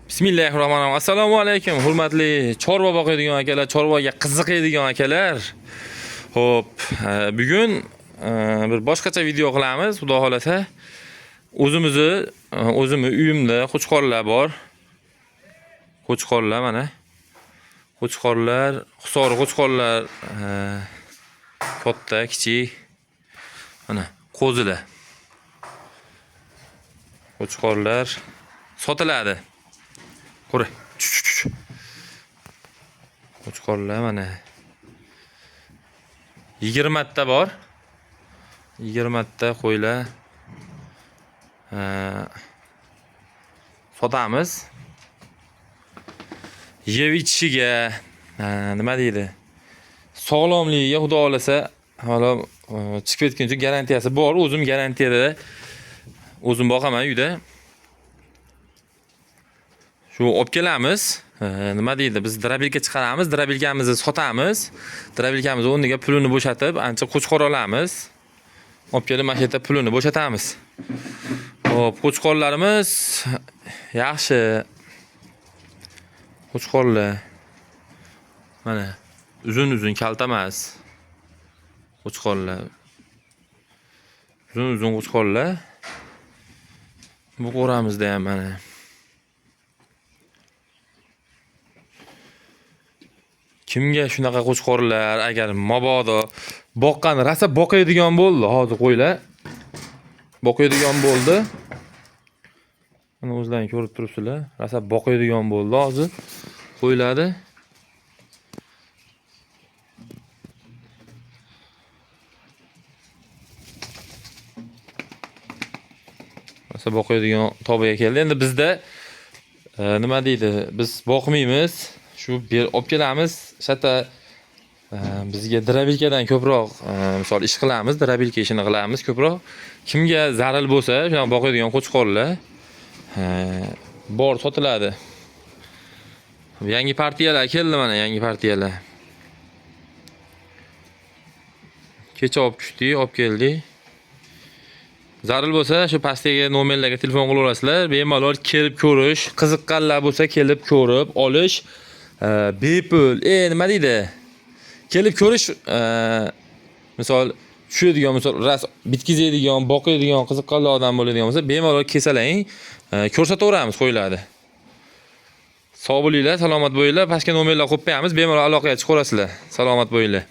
Bismillahirrohmanirrohim. Assalomu alaykum, hurmatli chorva boqadigan akalar, chorvaga qiziqadigan akalar. Xo'p, bugun bir boshqacha video qilamiz, xudo xolasa. O'zimni uyimda qo'chqorlar bor. Qo'chqorlar mana. Qo'chqorlar, Hisor qo'chqorlar, katta, kichik. Mana qo'zilar. Qo'chqorlar sotiladi. Quri. Qo'chqorlar mana 20 ta bor. 20 ta qo'ylar. Sotamiz. Yeb ichishiga, nima deydi? Sog'lomligiga xudo xolasa, hali chiqib ketguncha garantiyasi bor. O'zim garantiyada o'zim boqaman uyda. Shu olib kelamiz. Nima deydi? Biz drabilka chiqaramiz, drabilkamizni sotamiz. Drabilkamiz o'rniga pulini bo'shatib, ancha qo'chqor olamiz. Olib kelib mana shu yerda pulini bo'shatamiz. Xo'p, qo'chqorlarimiz yaxshi. Qo'chqorlar mana uzun kalta emas. Qo'chqorlar. Uzun qo'chqorlar. Bu qo'ramizda ham mana kimga shunaqa qo'chqorlar agar mabodo boqqani rasa boqadigan bo'ldi, hozir qo'ylar boqadigan bo'ldi. Mana o'zlaringiz ko'rib turibsizlar. Rasa boqadigan bo'ldi hozir qo'yladi. Rasa boqadigan tobiga keldi. Endi bizda nima deydi? Biz boqmaymiz. Shu olib kelamiz. Shata bizga drabilkadan ko'proq misol ish qilamiz, drabilka ishini qilamiz ko'proq. Kimga zaril bo'lsa, shunaqa boqadigan qo'chqorlar bor, sotiladi. Yangi partiyalar keldi mana, yangi partiyalar. Kecha olib tushdik, olib keldik. Zaril bo'lsa, shu pastdagi nomerlarga telefon qilaverasizlar. Bemalol kelib ko'rish, qiziqqanlar bo'lsa kelib ko'rib olish bepul. Nima deydi? Kelib ko'rish misol tushadigan, misol ras bitkizadigan, boqadigan, qiziqqanlar odam bo'ladigan bo'lsa, bemalol kesalang, ko'rsataveramiz qo'ylarni. Sog' bo'linglar, salomat bo'linglar. Pastga nomerlar qo'yib qo'yamiz, bemalol aloqaga chiqaverasizlar. Salomat bo'linglar.